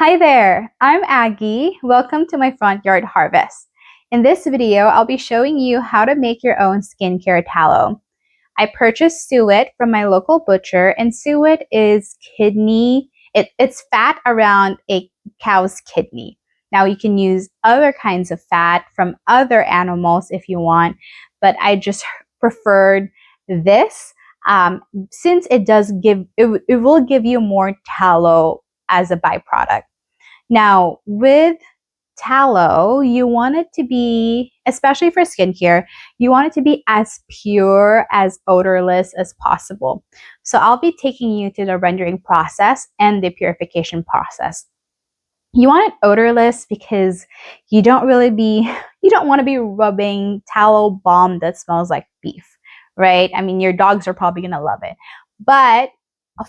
Hi there, I'm Aggie. Welcome to my front yard harvest. In this video, I'll be showing you how to make your own skincare tallow. I purchased suet from my local butcher, and suet is it's fat around a cow's kidney. Now you can use other kinds of fat from other animals if you want, but I just preferred this since it will give you more tallow as a byproduct. Now, with tallow, you want it to be, especially for skincare, you want it to be as pure, as odorless as possible. So I'll be taking you to the rendering process and the purification process. You want it odorless because you don't want to be rubbing tallow balm that smells like beef, right? I mean, your dogs are probably going to love it. But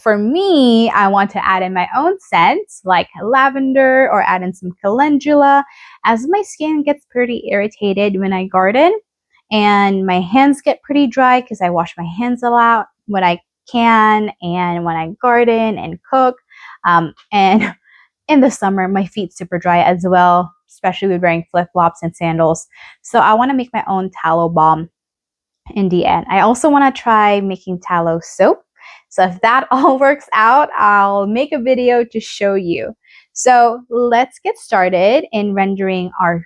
for me, I want to add in my own scents like lavender or add in some calendula, as my skin gets pretty irritated when I garden and my hands get pretty dry because I wash my hands a lot when I can and when I garden and cook. And in the summer, my feet super dry as well, especially with wearing flip-flops and sandals. So I want to make my own tallow balm in the end. I also want to try making tallow soap. So if that all works out, I'll make a video to show you. So let's get started in rendering our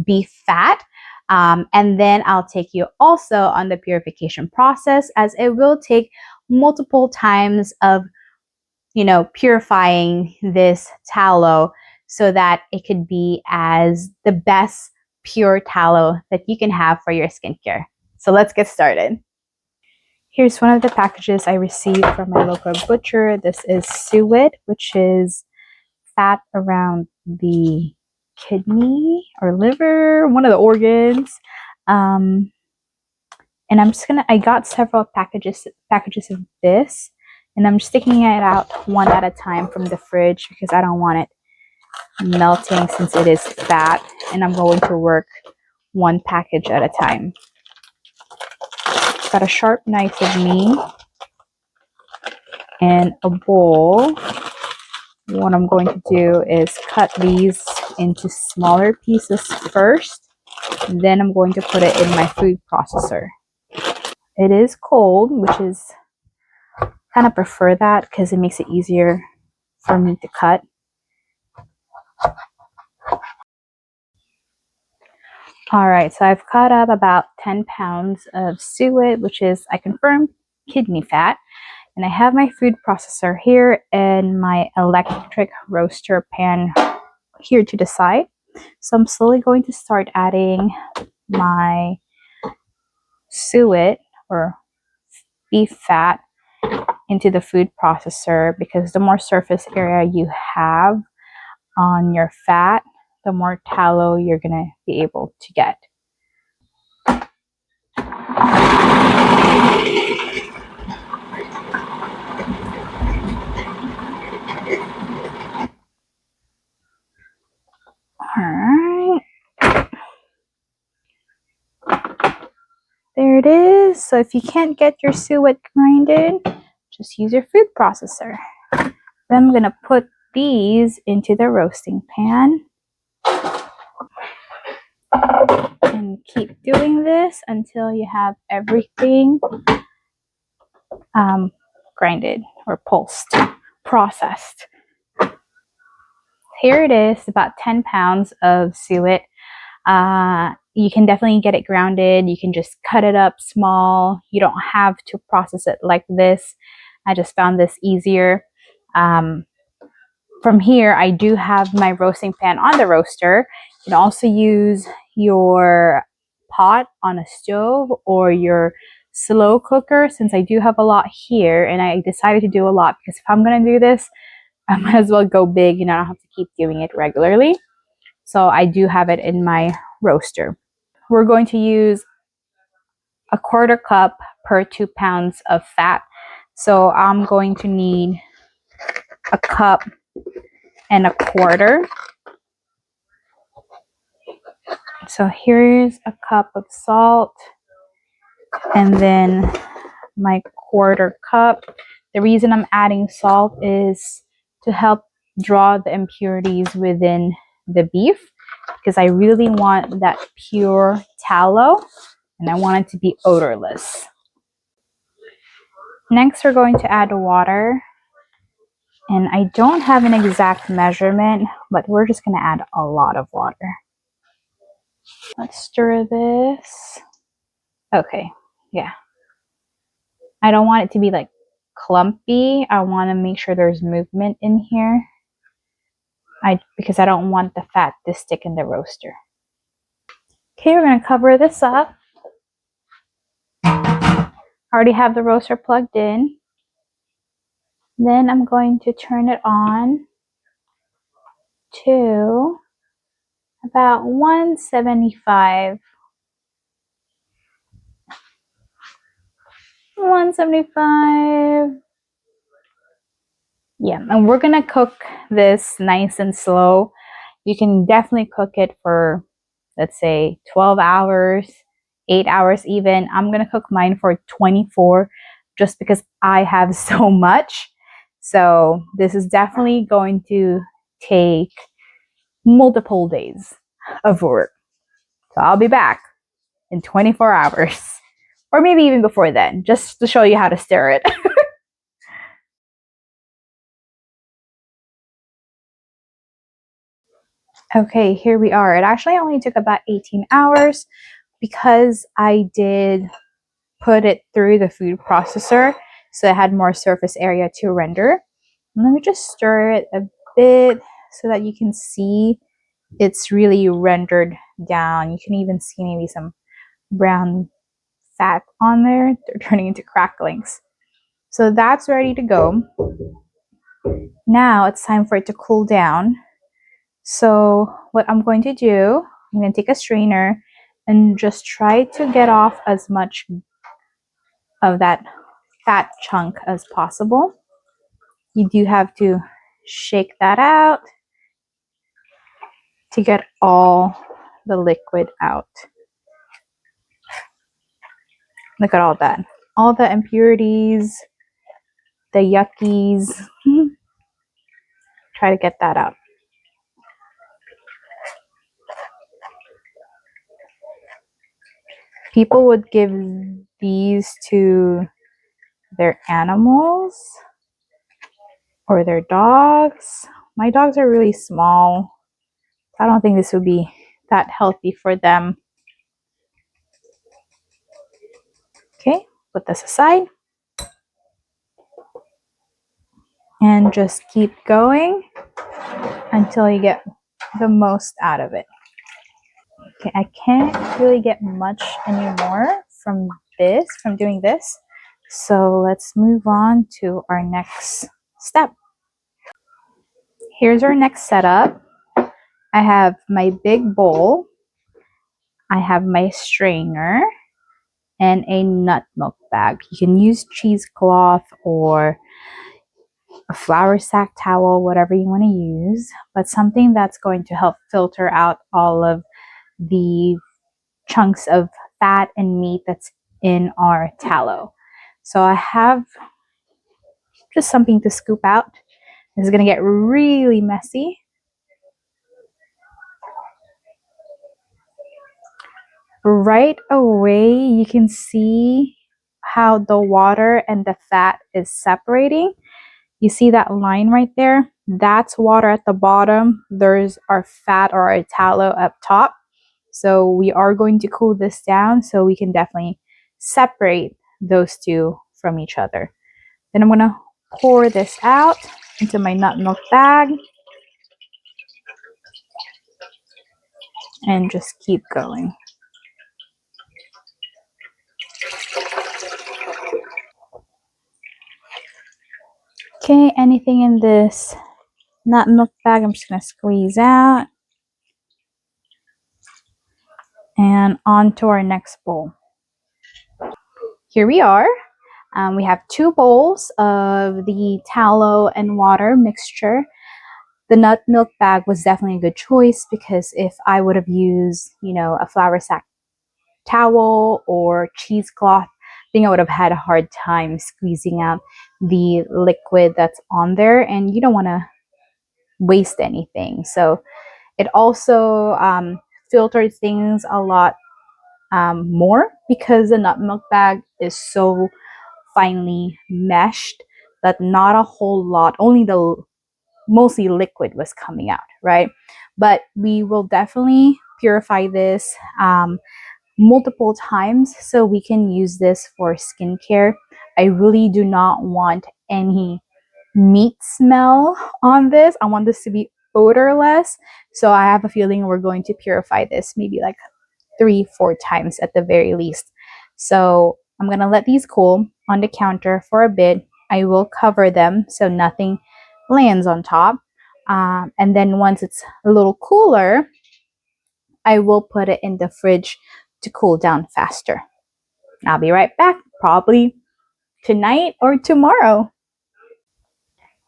beef fat. And then I'll take you also on the purification process, as it will take multiple times of purifying this tallow so that it could be as the best pure tallow that you can have for your skincare. So let's get started. Here's one of the packages I received from my local butcher. This is suet, which is fat around the kidney or liver, one of the organs. And I got several packages of this, and I'm just taking it out one at a time from the fridge because I don't want it melting since it is fat, and I'm going to work one package at a time. Got a sharp knife with me and a bowl. What I'm going to do is cut these into smaller pieces first, then I'm going to put it in my food processor. It is cold, which is kind of prefer that because it makes it easier for me to cut. All right, so I've cut up about 10 pounds of suet, which is, I confirmed, kidney fat. And I have my food processor here and my electric roaster pan here to the side. So I'm slowly going to start adding my suet or beef fat into the food processor, because the more surface area you have on your fat, the more tallow you're going to be able to get. Alright. There it is. So if you can't get your suet grinded, just use your food processor. Then I'm going to put these into the roasting pan. And keep doing this until you have everything grinded or processed. Here it is, about 10 pounds of suet. You can definitely get it grounded. You can just cut it up small. You don't have to process it like this. I just found this easier. From here, I do have my roasting pan on the roaster. You can also use your pot on a stove or your slow cooker, since I do have a lot here and I decided to do a lot because if I'm going to do this, I might as well go big and I don't have to keep doing it regularly. So I do have it in my roaster. We're going to use a 1/4 cup per 2 pounds of fat. So I'm going to need a 1.25 cups. So here's a cup of salt and then my 1/4 cup. The reason I'm adding salt is to help draw the impurities within the beef because I really want that pure tallow and I want it to be odorless. Next, we're going to add water. And I don't have an exact measurement, but we're just going to add a lot of water. Let's stir this. Okay, yeah. I don't want it to be like clumpy. I want to make sure there's movement in here. Because I don't want the fat to stick in the roaster. Okay, we're going to cover this up. I already have the roaster plugged in. Then I'm going to turn it on to about 175. 175. Yeah, and we're gonna cook this nice and slow. You can definitely cook it for, let's say, 12 hours, 8 hours even. I'm gonna cook mine for 24 just because I have so much. So this is definitely going to take multiple days of work. So I'll be back in 24 hours or maybe even before then, just to show you how to stir it. Okay, here we are. It actually only took about 18 hours because I did put it through the food processor, so it had more surface area to render. And let me just stir it a bit so that you can see it's really rendered down. You can even see maybe some brown fat on there. They're turning into cracklings. So that's ready to go. Now it's time for it to cool down. So what I'm going to do, I'm going to take a strainer and just try to get off as much of that fat chunk as possible. You do have to shake that out to get all the liquid out. Look at all that. All the impurities, the yuckies. Try to get that out. People would give these to their animals or their dogs. My dogs are really small. I don't think this would be that healthy for them. Okay, put this aside. And just keep going until you get the most out of it. Okay, I can't really get much anymore from doing this. So let's move on to our next step. Here's our next setup. I have my big bowl. I have my strainer and a nut milk bag. You can use cheesecloth or a flour sack towel, whatever you want to use, but something that's going to help filter out all of the chunks of fat and meat that's in our tallow. So I have just something to scoop out. This is going to get really messy. Right away, you can see how the water and the fat is separating. You see that line right there? That's water at the bottom. There's our fat or our tallow up top. So we are going to cool this down so we can definitely separate those two from each other. Then I'm going to pour this out into my nut milk bag and just keep going. Okay, anything in this nut milk bag, I'm just going to squeeze out. And on to our next bowl. Here we are. We have 2 bowls of the tallow and water mixture. The nut milk bag was definitely a good choice because if I would have used, a flour sack towel or cheesecloth, I think I would have had a hard time squeezing out the liquid that's on there, and you don't want to waste anything. So it also filters things a lot more, because the nut milk bag is so finely meshed that not a whole lot, only the mostly liquid was coming out, right? But we will definitely purify this multiple times so we can use this for skincare. I really do not want any meat smell on this. I want this to be odorless. So I have a feeling we're going to purify this maybe like 3-4 times at the very least. So I'm gonna let these cool on the counter for a bit. I will cover them so nothing lands on top. And then once it's a little cooler, I will put it in the fridge to cool down faster. I'll be right back, probably tonight or tomorrow.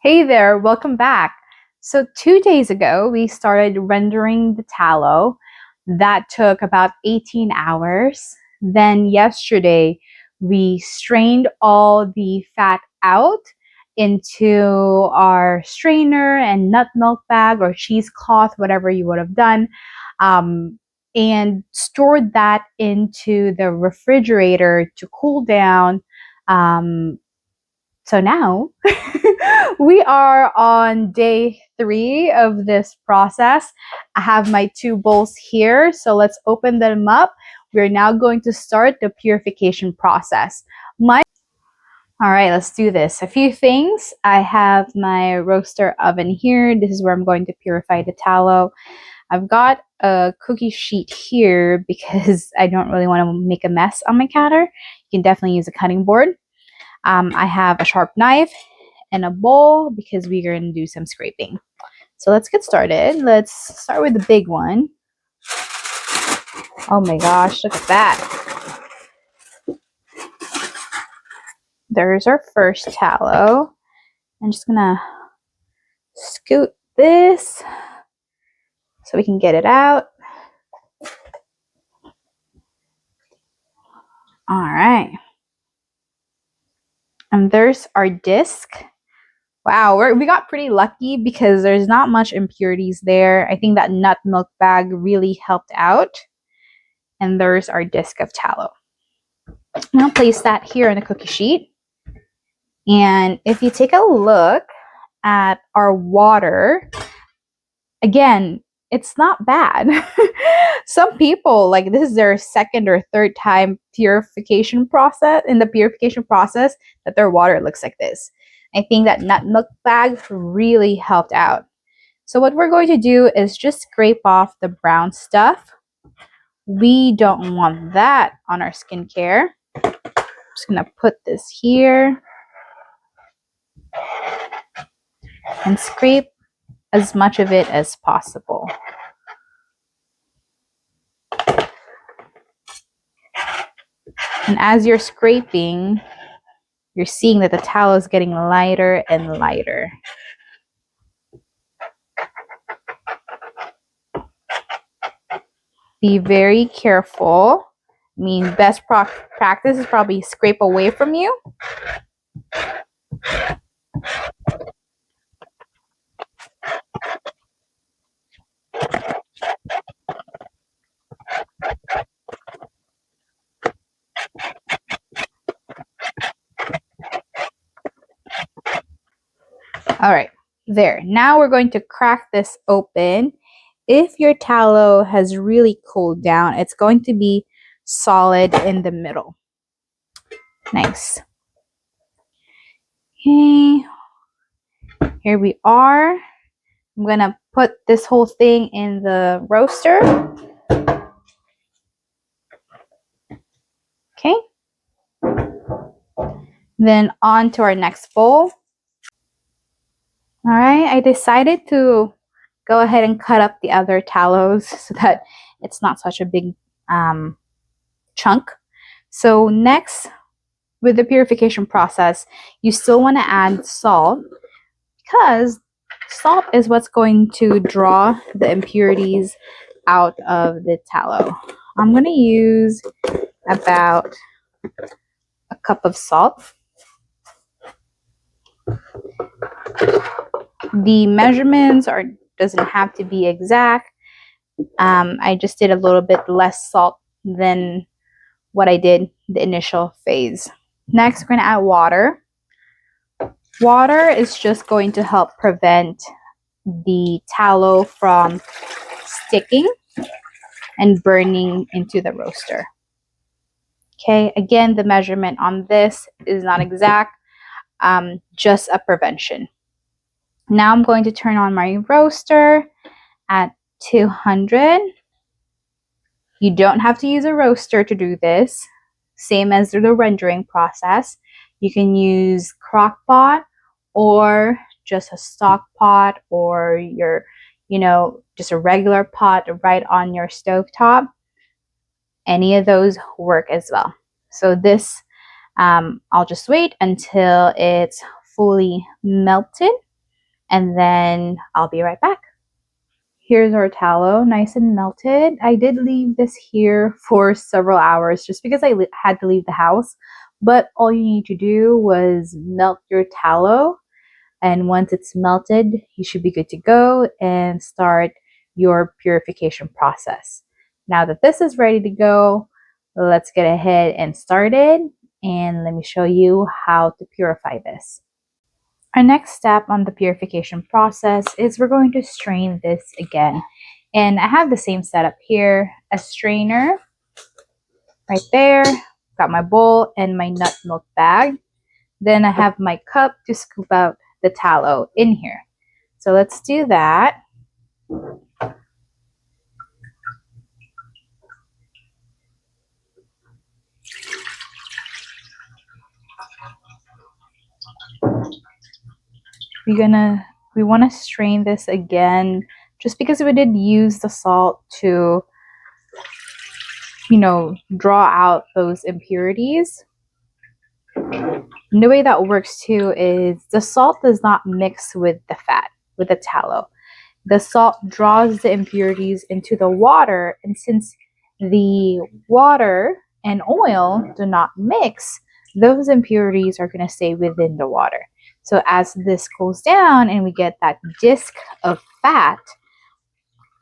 Hey there, welcome back. So 2 days ago, we started rendering the tallow. That took about 18 hours. Then yesterday, we strained all the fat out into our strainer and nut milk bag or cheesecloth, whatever you would have done, and stored that into the refrigerator to cool down. So now we are on day 3 of this process. I have my 2 bowls here, so let's open them up. We're now going to start the purification process. All right, let's do this. A few things. I have my roaster oven here. This is where I'm going to purify the tallow. I've got a cookie sheet here because I don't really want to make a mess on my counter. You can definitely use a cutting board. I have a sharp knife and a bowl because we're going to do some scraping. So let's get started. Let's start with the big one. Oh my gosh, look at that. There's our first tallow. I'm just going to scoot this so we can get it out. All right. And there's our disc. Wow, we got pretty lucky because there's not much impurities there. I think that nut milk bag really helped out. And there's our disc of tallow. Now place that here on the cookie sheet. And if you take a look at our water, again, it's not bad. Some people, like, this is their second or third time purification process, that their water looks like this. I think that nut milk bag really helped out. So what we're going to do is just scrape off the brown stuff. We don't want that on our skincare. I'm just gonna put this here and scrape as much of it as possible. And as you're scraping, you're seeing that the tallow is getting lighter and lighter. Be very careful. I mean, best practice is probably scrape away from you. All right, there. Now we're going to crack this open. If your tallow has really cooled down, it's going to be solid in the middle. Nice. Okay, here we are. I'm gonna put this whole thing in the roaster. Okay. Then on to our next bowl. All right, I decided to go ahead and cut up the other tallows so that it's not such a big chunk. So next, with the purification process, you still want to add salt because salt is what's going to draw the impurities out of the tallow. I'm going to use about a cup of salt. The measurements doesn't have to be exact. I just did a little bit less salt than what I did the initial phase. Next, we're going to add water. Water is just going to help prevent the tallow from sticking and burning into the roaster. Okay, again, the measurement on this is not exact, just a prevention. Now I'm going to turn on my roaster at 200. You don't have to use a roaster to do this. Same as the rendering process. You can use crock pot or just a stock pot, or just a regular pot right on your stove top. Any of those work as well. So this, I'll just wait until it's fully melted, and then I'll be right back. Here's our tallow, nice and melted. I did leave this here for several hours just because I had to leave the house, but all you need to do was melt your tallow, and once it's melted, you should be good to go and start your purification process. Now that this is ready to go, let's get ahead and start it, and let me show you how to purify this. Our next step on the purification process is we're going to strain this again. And I have the same setup here, a strainer right there, got my bowl and my nut milk bag. Then I have my cup to scoop out the tallow in here. So let's do that. We want to strain this again just because we did use the salt to draw out those impurities. And the way that works too is the salt does not mix with the fat, with the tallow. The salt draws the impurities into the water, and since the water and oil do not mix, those impurities are going to stay within the water. So as this cools down and we get that disc of fat,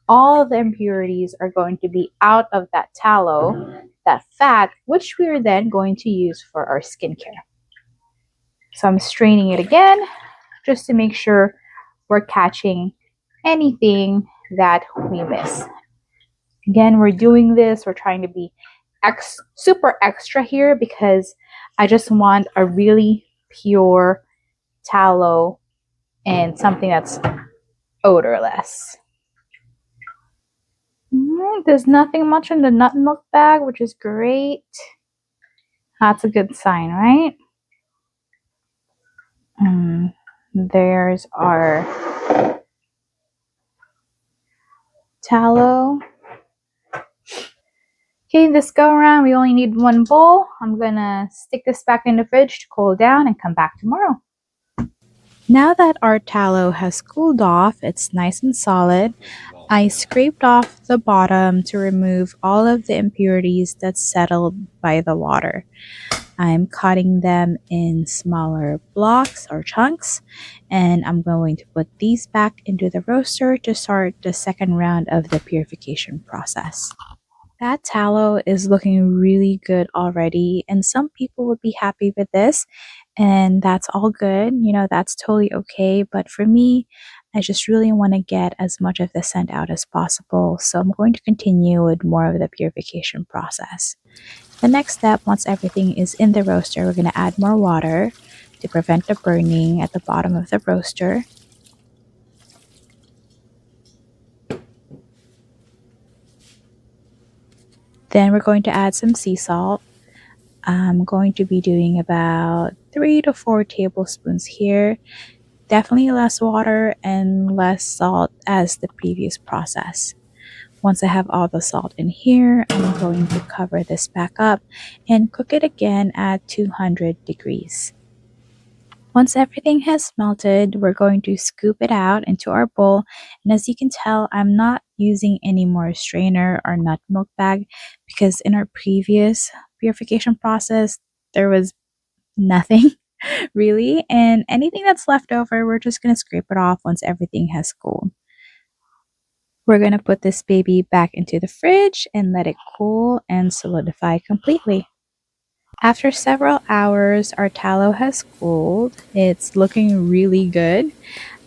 all of the impurities are going to be out of that tallow, that fat, which we are then going to use for our skincare. So I'm straining it again just to make sure we're catching anything that we miss. Again, we're doing this, we're trying to be super extra here because I just want a really pure tallow and something that's odorless. There's nothing much in the nut milk bag, which is great. That's a good sign, right? There's our tallow. Okay, this go around, we only need one bowl. I'm gonna stick this back in the fridge to cool down and come back tomorrow. Now that our tallow has cooled off, it's nice and solid. I scraped off the bottom to remove all of the impurities that settled by the water. I'm cutting them in smaller blocks or chunks, and I'm going to put these back into the roaster to start the second round of the purification process. That tallow is looking really good already, and some people would be happy with this, and that's all good. That's totally okay. But for me, I just really want to get as much of the scent out as possible, so I'm going to continue with more of the purification process. The next step, once everything is in the roaster, we're going to add more water to prevent the burning at the bottom of the roaster. Then we're going to add some sea salt. I'm going to be doing about 3 to 4 tablespoons here. Definitely less water and less salt as the previous process. Once I have all the salt in here, I'm going to cover this back up and cook it again at 200 degrees. Once everything has melted, we're going to scoop it out into our bowl. And as you can tell, I'm not using any more strainer or nut milk bag because in our previous purification process, there was nothing. really. And anything that's left over, we're just going to scrape it off once everything has cooled. We're going to put this baby back into the fridge and let it cool and solidify completely. After several hours, our tallow has cooled. It's looking really good.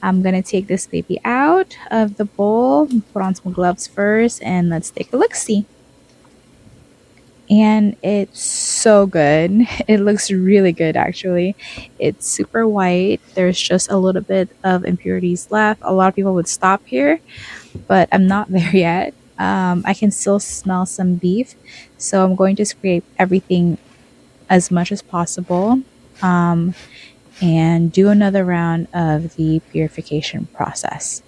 I'm going to take this baby out of the bowl, put on some gloves first, and let's take a look-see. And it's so good. It looks really good, actually. It's super white. There's just a little bit of impurities left. A lot of people would stop here, but I'm not there yet. I can still smell some beef, so I'm going to scrape everything as much as possible and do another round of the purification process.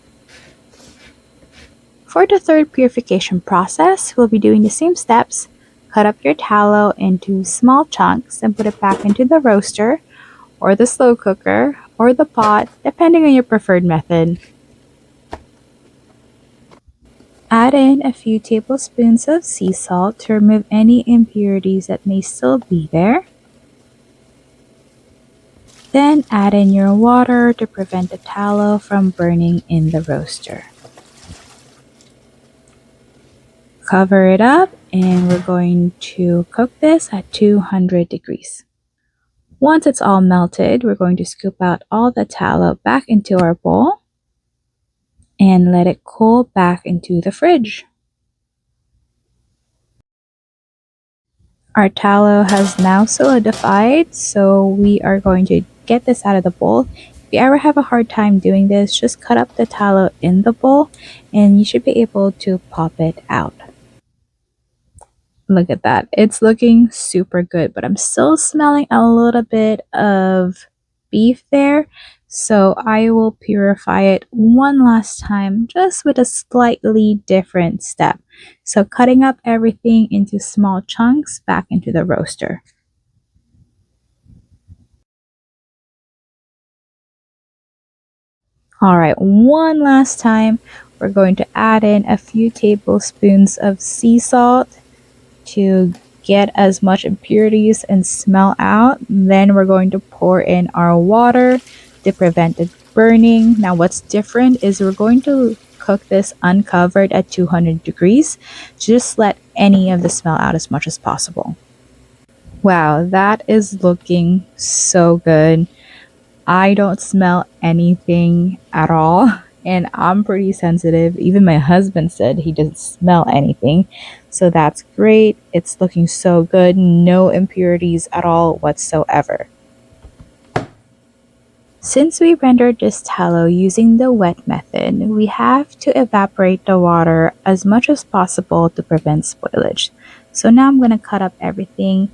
For the third purification process, we'll be doing the same steps. Cut up your tallow into small chunks and put it back into the roaster or the slow cooker or the pot, depending on your preferred method. Add in a few tablespoons of sea salt to remove any impurities that may still be there. Then add in your water to prevent the tallow from burning in the roaster. Cover it up and we're going to cook this at 200 degrees. Once it's all melted, we're going to scoop out all the tallow back into our bowl and let it cool back into the fridge. Our tallow has now solidified, so we are going to get this out of the bowl. If you ever have a hard time doing this, just cut up the tallow in the bowl and you should be able to pop it out. Look at that. It's looking super good, but I'm still smelling a little bit of beef there. So I will purify it one last time, just with a slightly different step. So cutting up everything into small chunks back into the roaster. All right, one last time, we're going to add in a few tablespoons of sea salt to get as much impurities and smell out. Then we're going to pour in our water to prevent it burning. Now what's different is we're going to cook this uncovered at 200 degrees. Just let any of the smell out as much as possible. Wow, that is looking so good. I don't smell anything at all. And I'm pretty sensitive. Even my husband said he doesn't smell anything. So that's great. It's looking so good. No impurities at all whatsoever. Since we rendered this tallow using the wet method, we have to evaporate the water as much as possible to prevent spoilage. So now I'm going to cut up everything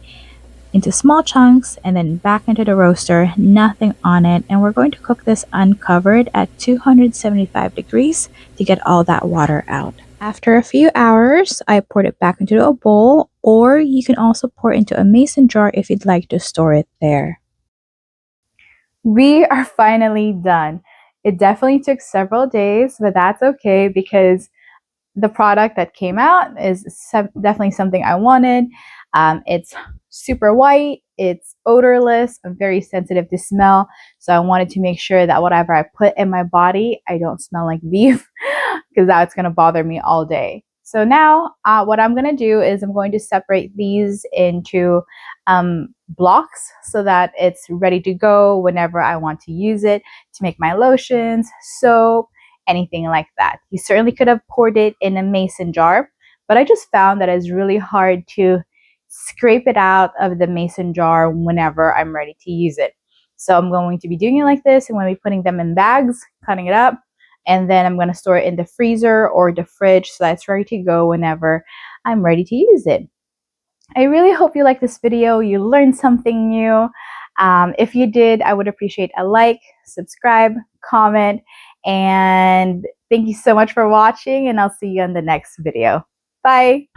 into small chunks and then back into the roaster, nothing on it, and we're going to cook this uncovered at 275 degrees to get all that water out. After a few hours, I poured it back into a bowl, or you can also pour it into a mason jar if you'd like to store it there. We are finally done. It definitely took several days, but that's okay because the product that came out is definitely something I wanted. It's super white, it's odorless, I'm very sensitive to smell, so I wanted to make sure that whatever I put in my body, I don't smell like beef because that's going to bother me all day. So now what I'm going to do is I'm going to separate these into blocks so that it's ready to go whenever I want to use it to make my lotions, soap, anything like that. You certainly could have poured it in a mason jar, but I just found that it's really hard to scrape it out of the mason jar whenever I'm ready to use it. So I'm going to be doing it like this, and I'm going to be putting them in bags, cutting it up, and then I'm going to store it in the freezer or the fridge so that it's ready to go whenever I'm ready to use it. I really hope you liked this video, you learned something new. If you did, I would appreciate a like, subscribe, comment, and thank you so much for watching, and I'll see you in the next video. Bye!